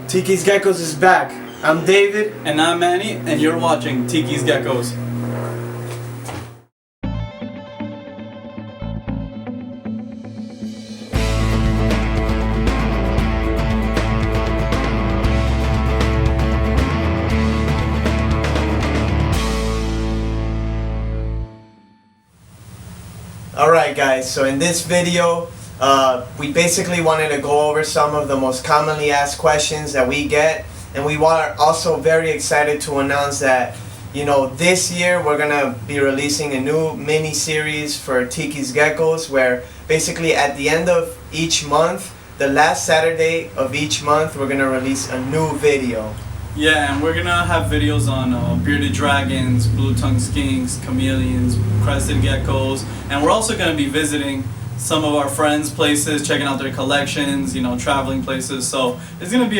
TikisGeckos is back. I'm David. And I'm Manny, and you're watching TikisGeckos. Alright guys, so in this video, we basically wanted to go over some of the most commonly asked questions that we get, and we are also very excited to announce that, this year we're gonna be releasing a new mini series for TikisGeckos, where basically at the end of each month, the last Saturday of each month, we're gonna release a new video. Yeah, and we're gonna have videos on bearded dragons, blue-tongued skinks, chameleons, crested geckos, and we're also gonna be visiting some of our friends' places, checking out their collections, traveling places. So it's gonna be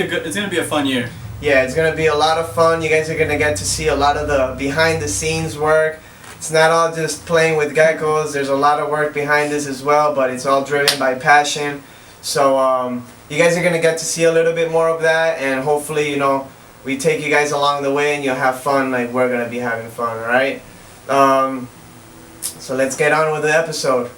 a fun year. Yeah, it's gonna be a lot of fun. You guys are gonna get to see a lot of the behind-the-scenes work. It's not all just playing with geckos. There's a lot of work behind this as well, but it's all driven by passion. So you guys are gonna get to see a little bit more of that, and hopefully, we take you guys along the way and you'll have fun like we're going to be having fun, alright? So let's get on with the episode.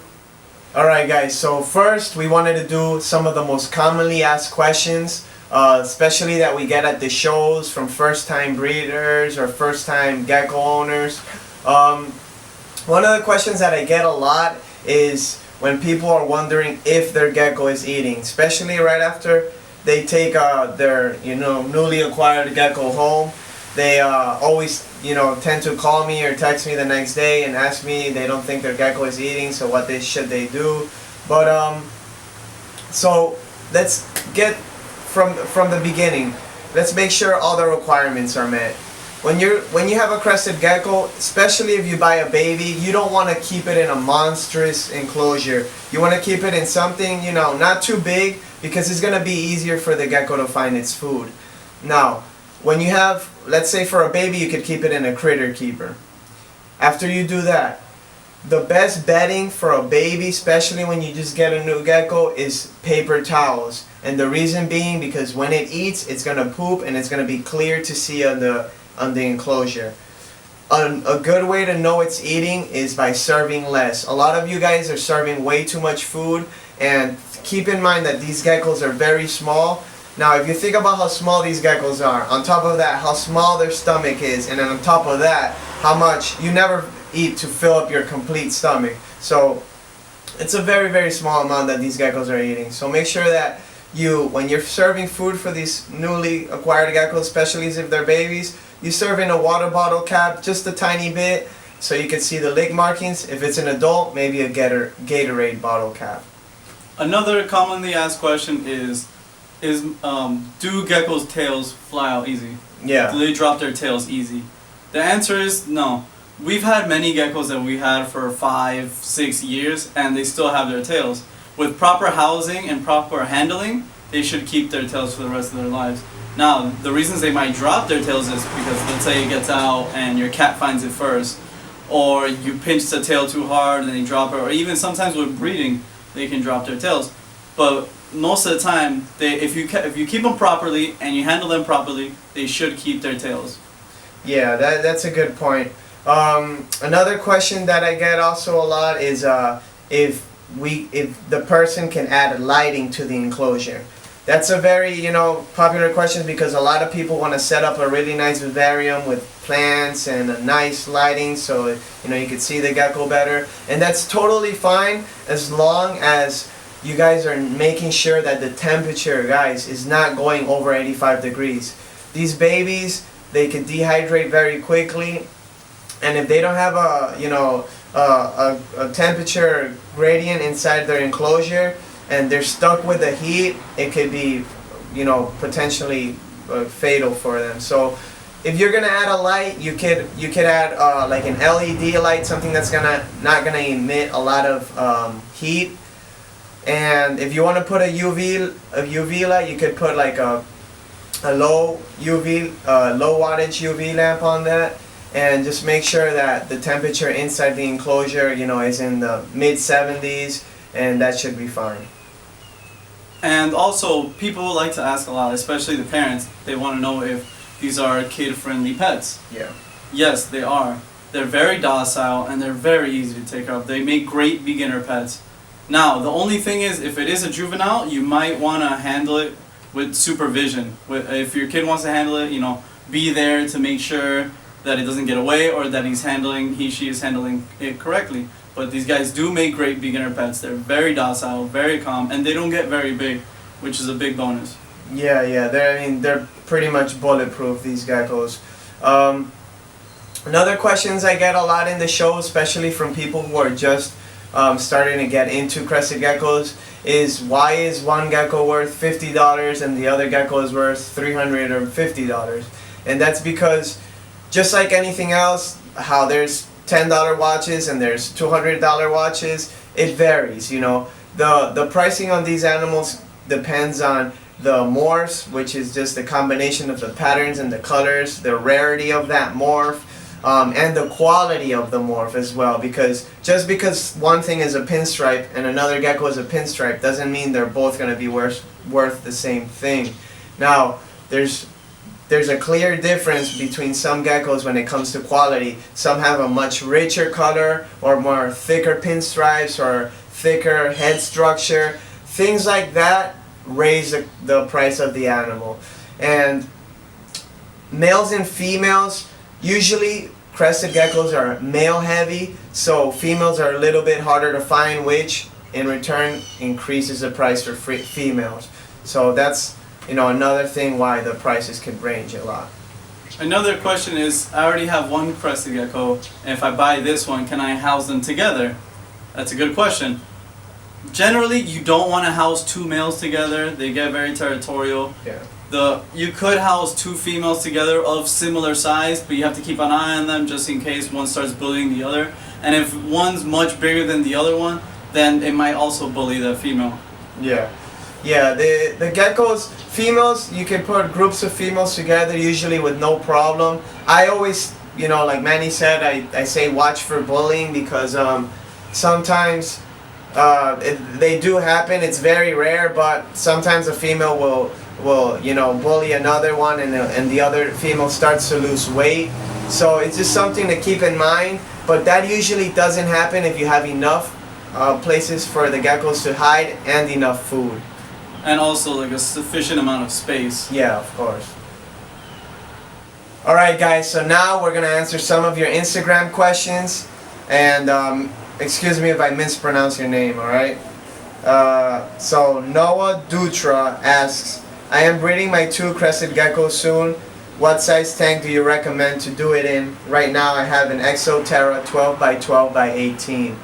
Alright guys, so first we wanted to do some of the most commonly asked questions, especially that we get at the shows from first-time breeders or first-time gecko owners. One of the questions that I get a lot is when people are wondering if their gecko is eating, especially right after they take their newly acquired gecko home. They always tend to call me or text me the next day and ask me they don't think their gecko is eating, so what should they do. But so let's get from the beginning. Let's make sure all the requirements are met. When you have a crested gecko, especially if you buy a baby, you don't want to keep it in a monstrous enclosure. You want to keep it in something not too big, because it's going to be easier for the gecko to find its food. Now, when you have, let's say for a baby, you could keep it in a critter keeper. After you do that, the best bedding for a baby, especially when you just get a new gecko, is paper towels. And the reason being because when it eats, it's going to poop and it's going to be clear to see on the enclosure. A good way to know it's eating is by serving less. A lot of you guys are serving way too much food, and keep in mind that these geckos are very small. Now if you think about how small these geckos are, on top of that how small their stomach is, and then on top of that how much you never eat to fill up your complete stomach. So it's a very, very small amount that these geckos are eating. So make sure that when you're serving food for these newly acquired geckos, especially if they're babies, you serve in a water bottle cap just a tiny bit so you can see the lick markings. If it's an adult, maybe a Gatorade bottle cap. Another commonly asked question is do geckos' tails fly out easy? Yeah. Do they drop their tails easy? The answer is no. We've had many geckos that we had for 5-6 years and they still have their tails. With proper housing and proper handling, they should keep their tails for the rest of their lives. Now, the reasons they might drop their tails is because, let's say it gets out and your cat finds it first, or you pinch the tail too hard and they drop it, or even sometimes with breeding, they can drop their tails. But most of the time, if you keep them properly and you handle them properly, they should keep their tails. Yeah, that's a good point. Another question that I get also a lot is if the person can add lighting to the enclosure. That's a very popular question because a lot of people want to set up a really nice vivarium with plants and a nice lighting so you can see the gecko better, and that's totally fine as long as you guys are making sure that the temperature, guys, is not going over 85 degrees. These babies, they can dehydrate very quickly, and if they don't have a temperature gradient inside their enclosure and they're stuck with the heat, it could be potentially fatal for them. So if you're gonna add a light, you could add like an LED light, something that's not gonna emit a lot of heat. And if you want to put a UV light, you could put like a low wattage UV lamp on that, and just make sure that the temperature inside the enclosure is in the mid 70s, and that should be fine. And also, people like to ask a lot, especially the parents. They want to know if these are kid-friendly pets. Yeah. Yes, they are. They're very docile and they're very easy to take care of. They make great beginner pets. Now, the only thing is, if it is a juvenile, you might want to handle it with supervision. If your kid wants to handle it, be there to make sure that it doesn't get away or that she is handling it correctly. But these guys do make great beginner pets. They're very docile, very calm, and they don't get very big, which is a big bonus. Yeah. They're pretty much bulletproof, these geckos. Another questions I get a lot in the show, especially from people who are just starting to get into crested geckos, is why is one gecko worth $50 and the other gecko is worth $350? And that's because, just like anything else, how there's $10 watches and there's $200 watches, it varies. The pricing on these animals depends on the morphs, which is just the combination of the patterns and the colors, the rarity of that morph, and the quality of the morph as well. Because just because one thing is a pinstripe and another gecko is a pinstripe doesn't mean they're both going to be worth the same thing. Now, there's a clear difference between some geckos when it comes to quality. Some have a much richer color or more thicker pinstripes or thicker head structure. Things like that raise the price of the animal. And males and females, usually crested geckos are male heavy, so females are a little bit harder to find, which in return increases the price for females. So that's another thing why the prices can range a lot. Another question is, I already have one crested gecko, and if I buy this one, can I house them together? That's a good question. Generally, you don't want to house two males together. They get very territorial. Yeah. You could house two females together of similar size, but you have to keep an eye on them just in case one starts bullying the other. And if one's much bigger than the other one, then it might also bully the female. Yeah, the geckos, females, you can put groups of females together usually with no problem. I always, like Manny said, I say watch for bullying because sometimes they do happen. It's very rare, but sometimes a female will bully another one and the other female starts to lose weight. So it's just something to keep in mind, but that usually doesn't happen if you have enough places for the geckos to hide and enough food. And also like a sufficient amount of space. Yeah, of course. Alright guys, so now we're going to answer some of your Instagram questions. And excuse me if I mispronounce your name, alright? So Noah Dutra asks, I am breeding my 2 crested geckos soon. What size tank do you recommend to do it in? Right now I have an Exoterra 12 by 12 by 18.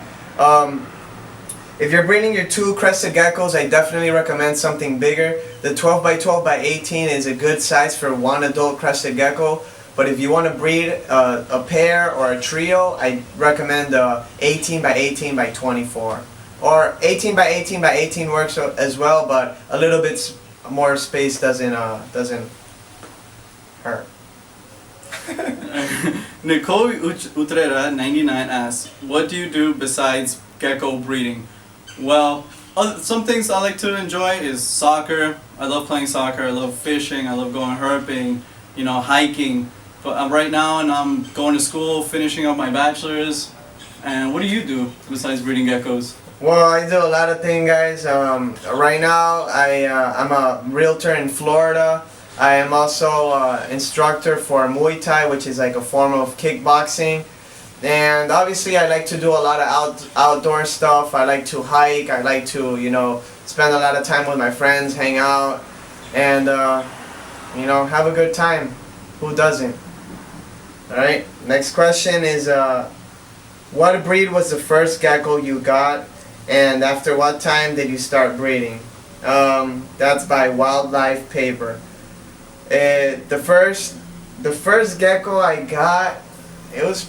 If you're breeding your 2 crested geckos, I definitely recommend something bigger. The 12 by 12 by 18 is a good size for one adult crested gecko. But if you want to breed a pair or a trio, I recommend 18 by 18 by 24. Or 18 by 18 by 18 works as well, but a little bit more space doesn't hurt. Nicole Utrera 99 asks, what do you do besides gecko breeding? Well, some things I like to enjoy is soccer. I love playing soccer. I love fishing. I love going herping, hiking. But right now, and I'm going to school, finishing up my bachelor's. And what do you do besides breeding geckos? Well, I do a lot of things, guys. Right now, I'm a realtor in Florida. I am also instructor for Muay Thai, which is like a form of kickboxing. And obviously I like to do a lot of outdoor stuff. I like to hike. I like to, spend a lot of time with my friends, hang out, and, have a good time. Who doesn't? Alright, next question is, what breed was the first gecko you got, and after what time did you start breeding? That's by Wildlife Paper. The first gecko I got, it was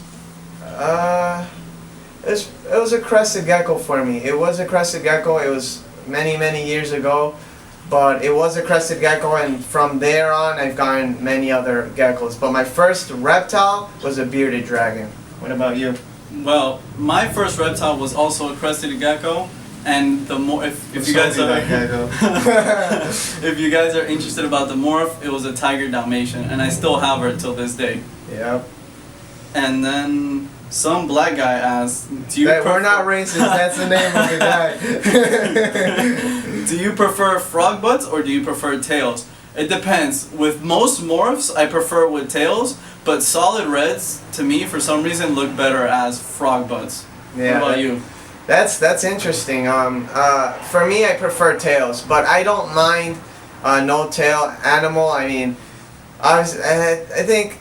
a crested gecko for me. It was a crested gecko. It was many years ago, but it was a crested gecko, and from there on I've gotten many other geckos. But my first reptile was a bearded dragon. What about you? Well, my first reptile was also a crested gecko, And the more, if you guys are if you guys are interested about the morph, it was a tiger Dalmatian, and I still have her till this day. Yep. And then some black guy asked, "Do you?" We're not racist. That's the name of the guy. Do you prefer frog butts or do you prefer tails? It depends. With most morphs, I prefer with tails, but solid reds to me for some reason look better as frog butts. Yeah. What about you? That's interesting. For me, I prefer tails, but I don't mind no tail animal. I mean, I think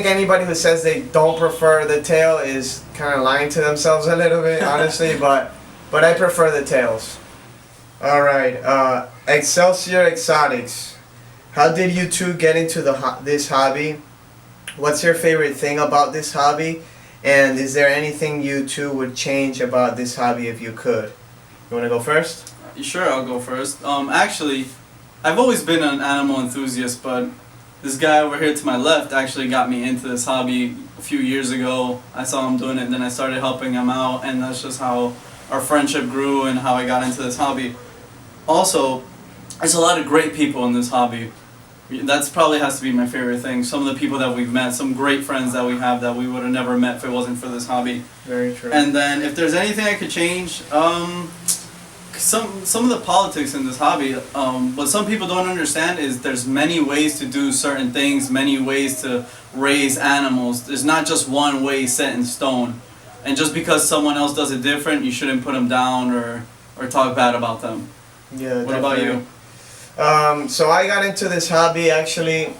anybody who says they don't prefer the tail is kind of lying to themselves a little bit, honestly. but I prefer the tails. All right, Excelsior Exotics. How did you two get into this hobby? What's your favorite thing about this hobby? And is there anything you two would change about this hobby if you could? You want to go first? Sure, I'll go first. Actually, I've always been an animal enthusiast, but this guy over here to my left actually got me into this hobby a few years ago. I saw him doing it, and then I started helping him out, and that's just how our friendship grew and how I got into this hobby. Also, there's a lot of great people in this hobby. That's probably has to be my favorite thing. Some of the people that we've met, some great friends that we have that we would have never met if it wasn't for this hobby. Very true. And then if there's anything I could change, some of the politics in this hobby, what some people don't understand is there's many ways to do certain things, many ways to raise animals. There's not just one way set in stone. And just because someone else does it different, you shouldn't put them down or talk bad about them. Yeah. What about you? So I got into this hobby actually,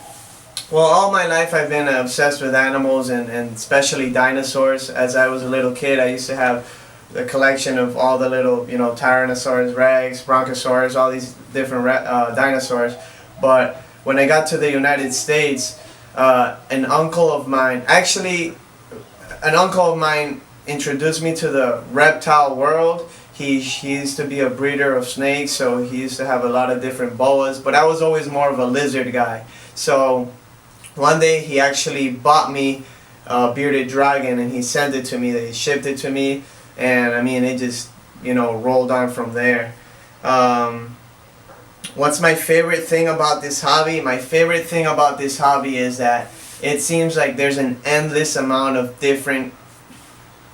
well, all my life I've been obsessed with animals and especially dinosaurs. As I was a little kid, I used to have the collection of all the little, Tyrannosaurus Rex, Brontosaurus, all these different dinosaurs. But when I got to the United States, an uncle of mine introduced me to the reptile world. He used to be a breeder of snakes, so he used to have a lot of different boas, but I was always more of a lizard guy. So one day he actually bought me a bearded dragon and he sent it to me, he shipped it to me, and I mean it just, rolled on from there. What's my favorite thing about this hobby? My favorite thing about this hobby is that it seems like there's an endless amount of different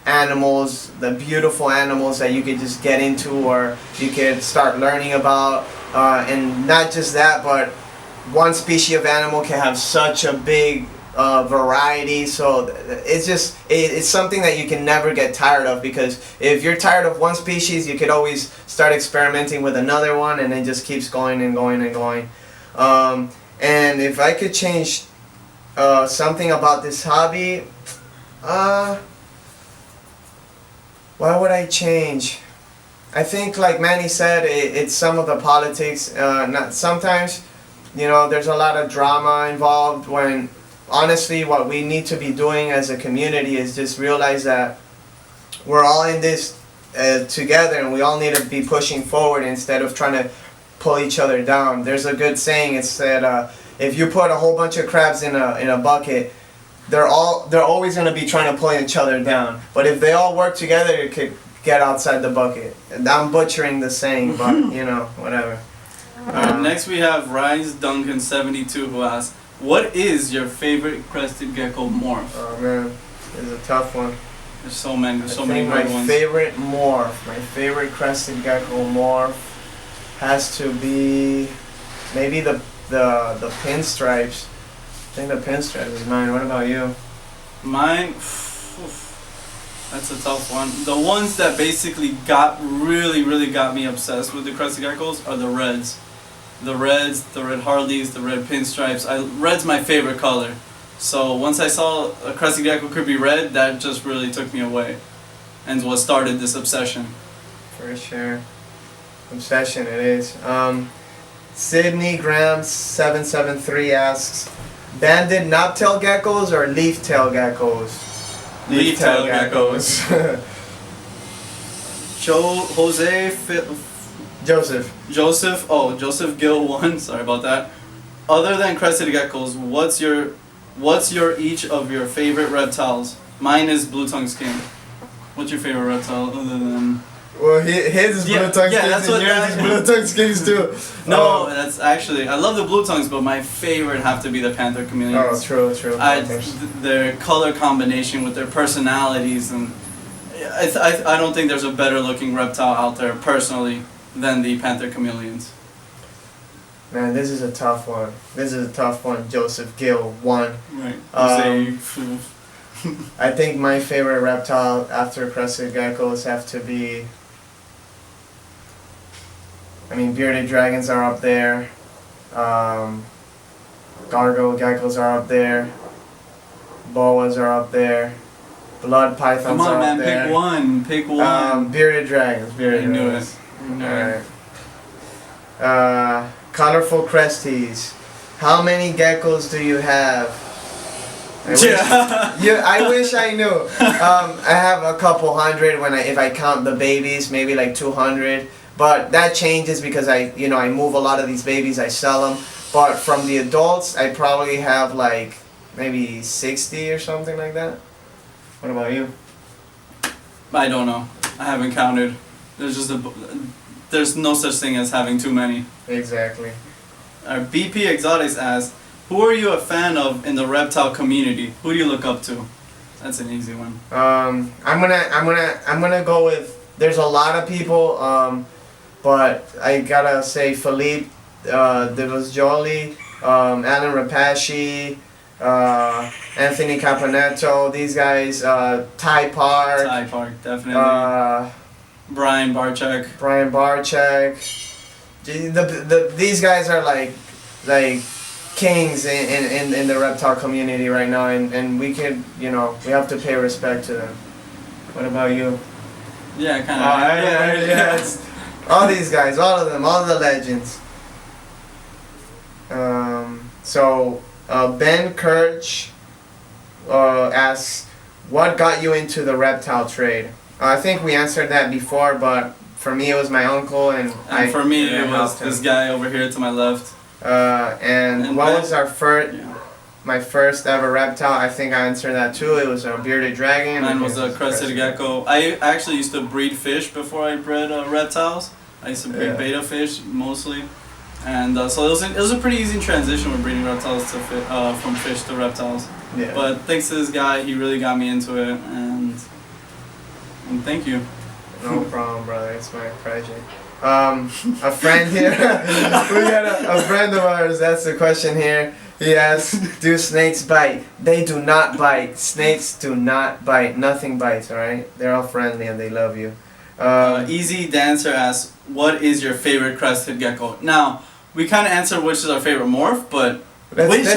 animals, the beautiful animals that you could just get into or you could start learning about, and not just that, but one species of animal can have such a big variety. So it's something that you can never get tired of, because if you're tired of one species, you could always start experimenting with another one, and it just keeps going and going and going. And if I could change something about this hobby, what would I change? I think, like Manny said, it's some of the politics. Sometimes, there's a lot of drama involved, when honestly what we need to be doing as a community is just realize that we're all in this together, and we all need to be pushing forward instead of trying to pull each other down. There's a good saying, it's that if you put a whole bunch of crabs in a bucket, they're always going to be trying to pull each other down. But if they all work together, it could get outside the bucket. And I'm butchering the saying, but whatever. Next we have Rise Duncan 72 who asks, what is your favorite crested gecko morph? Oh man, it's a tough one. There's so many great ones. My favorite crested gecko morph has to be maybe the pinstripes. I think the pinstripe is mine. What about you? Mine, that's a tough one. The ones that basically really got me obsessed with the crested geckos are the reds. The reds, the red Harleys, the red pinstripes. Red's my favorite color. So once I saw a crested gecko could be red, that just really took me away, and what started this obsession. For sure. Obsession it is. Sydney Graham 773 asks, banded knobtail geckos or leaf-tail geckos? Leaf-tail geckos. Joseph Gill 1, sorry about that. Other than crested geckos, what's your each of your favorite reptiles? Mine is blue tongue skin. What's your favorite reptile other than Well, his is blue tongue skins and yours is blue tongue skins too. No, that's actually, I love the blue tongues, but my favorite have to be the panther chameleons. Oh, true. Their color combination with their personalities, and I don't think there's a better looking reptile out there personally than the panther chameleons. Man, this is a tough one. Joseph Gill won. Right. I think my favorite reptile after crested geckos have to be, I mean, bearded dragons are up there. Gargoyle geckos are up there. Boas are up there. Blood pythons Come on, are man, up there. pick one. Bearded dragons. It. Alright. Colorful cresties. How many geckos do you have? I wish I knew. I have a couple hundred if I count the babies, maybe like 200. But that changes because I move a lot of these babies, I sell them. But from the adults, I probably have like maybe 60 or something like that. What about you? I don't know. I haven't counted. There's no such thing as having too many. Exactly. Our BP Exotics asks, who are you a fan of in the reptile community? Who do you look up to? That's an easy one. I'm gonna go with. There's a lot of people, but I gotta say Philippe. There was Jolie, Alan Rapace, Anthony Caponetto. These guys. Ty Park. Ty Park, definitely. Brian Barczyk. These guys are like kings in the reptile community right now, and we could, we have to pay respect to them. What about you? Yeah, kind of. Yeah. All these guys, all of them, all the legends. Ben Kirch asks, what got you into the reptile trade? I think we answered that before, but for me it was my uncle, and for me it was this guy over here to my left. And what was my first ever reptile? I think I answered that too. It was a bearded dragon. Mine was a crested gecko. I actually used to breed fish before I bred reptiles. I used to breed betta fish mostly, and so it was a pretty easy transition with breeding reptiles to from fish to reptiles. Yeah. But thanks to this guy, he really got me into it, and thank you. No problem, brother. It's my project. A friend here. We got a friend of ours. That's the question here. He asks, do snakes bite? They do not bite. Snakes do not bite. Nothing bites, alright? They're all friendly and they love you. Easy Dancer asks, what is your favorite crested gecko? Now, we kind of answered which is our favorite morph, but which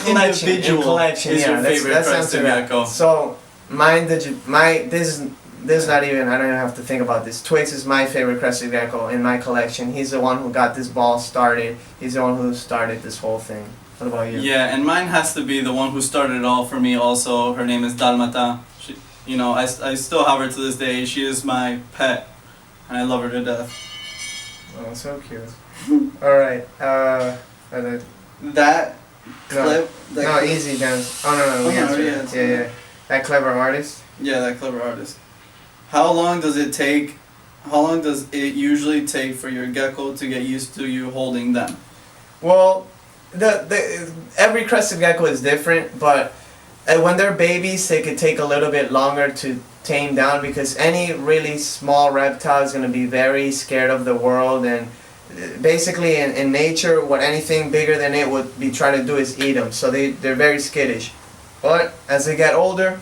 individual is your favorite crested gecko? So, this is not even, I don't even have to think about this. Twix is my favorite crested gecko in my collection. He's the one who got this ball started. He's the one who started this whole thing. What about you? Yeah, and mine has to be the one who started it all for me also. Her name is Dalmata. I still have her to this day. She is my pet, and I love her to death. Oh, so cute. Alright, that clip... No, easy dance. Oh, no, we answered. Yeah. That clever artist? Yeah, that clever artist. How long does it usually take for your gecko to get used to you holding them? Well, every crested gecko is different, but when they're babies, they could take a little bit longer to tame down because any really small reptile is going to be very scared of the world, and basically in nature, what anything bigger than it would be trying to do is eat them. So they're very skittish. But as they get older,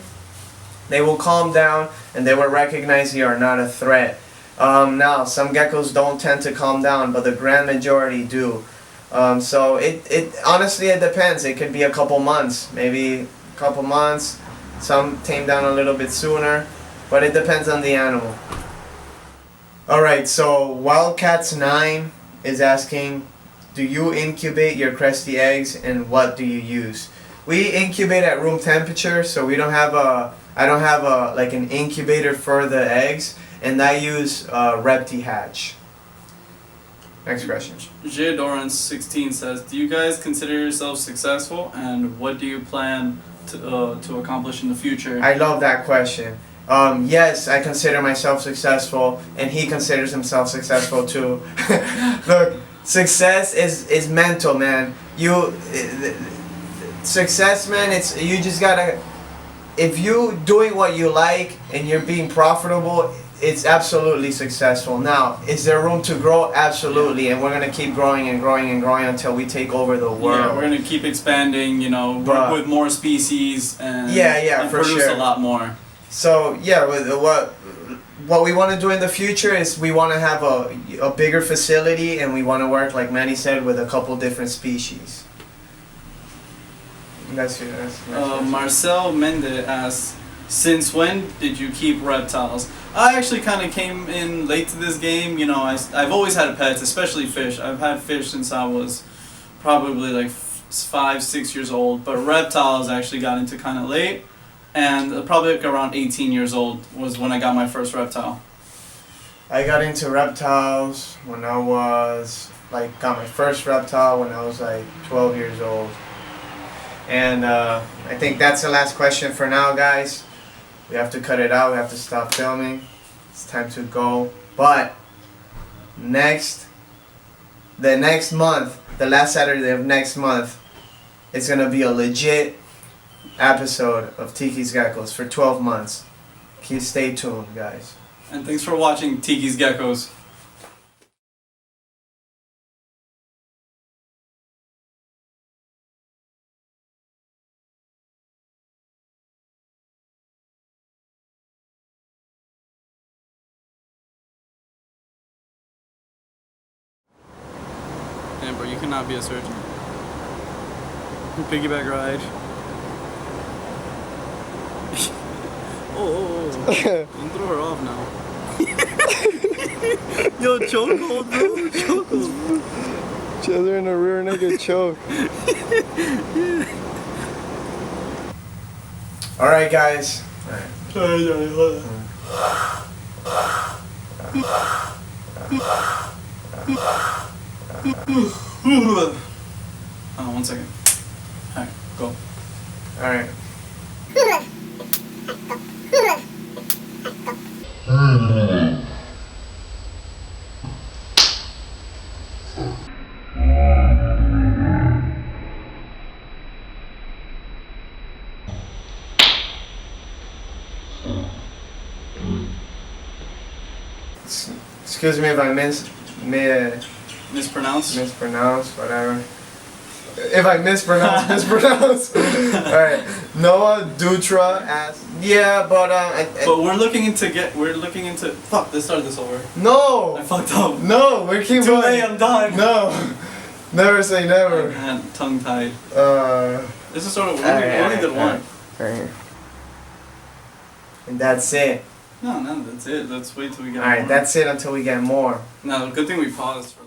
they will calm down and they will recognize you are not a threat. Now, some geckos don't tend to calm down, but the grand majority do. So it honestly, it depends. It could be a couple months, maybe a couple months. Some tame down a little bit sooner, but it depends on the animal. Alright, so Wildcats9 is asking, do you incubate your cresty eggs and what do you use? We incubate at room temperature, so I don't have like an incubator for the eggs, and I use ReptiHatch. Next question. J-Doran16 says, do you guys consider yourselves successful, and what do you plan to accomplish in the future? I love that question. Yes, I consider myself successful, and he considers himself successful too. Look, success is mental, man. Success, man. It's you just gotta. If you doing what you like and you're being profitable, it's absolutely successful. Now, is there room to grow? Absolutely, and we're gonna keep growing and growing and growing until we take over the world. Yeah, we're gonna keep expanding. You know, work with more species and and for produce sure. a lot more. So yeah, what we want to do in the future is we want to have a bigger facility, and we want to work, like Manny said, with a couple different species. That's Marcel Mende asks, since when did you keep reptiles? I actually kind of came in late to this game. You know, I've always had pets, especially fish. I've had fish since I was probably like 5, 6 years old. But reptiles actually got into kind of late. And probably like around 18 years old was when I got my first reptile. I got into reptiles when I was, got my first reptile when I was like 12 years old. And I think that's the last question for now, guys. We have to cut it out. We have to stop filming. It's time to go. But the next month, the last Saturday of next month, it's going to be a legit episode of TikisGeckos for 12 months. Stay tuned, guys. And thanks for watching TikisGeckos. Damn, bro, you cannot be a surgeon. Piggyback ride. Oh. Don't throw her off now. Yo, chokehold, bro. Chokehold. Children in a rear naked choke. Alright, guys. One second. Alright, go. Alright. Excuse me if I mispronounce, whatever. If I mispronounce. Alright. Noah Dutra asked. Yeah, but but we're looking into. Fuck, let's start this over. No! I fucked up. No, we're keeping Too late, I'm done. No. Never say never. I'm tongue tied. This is sort of. We only did one. Right here. And that's it. No, that's it. Let's wait till we get more. Alright, that's it until we get more. No, good thing we paused for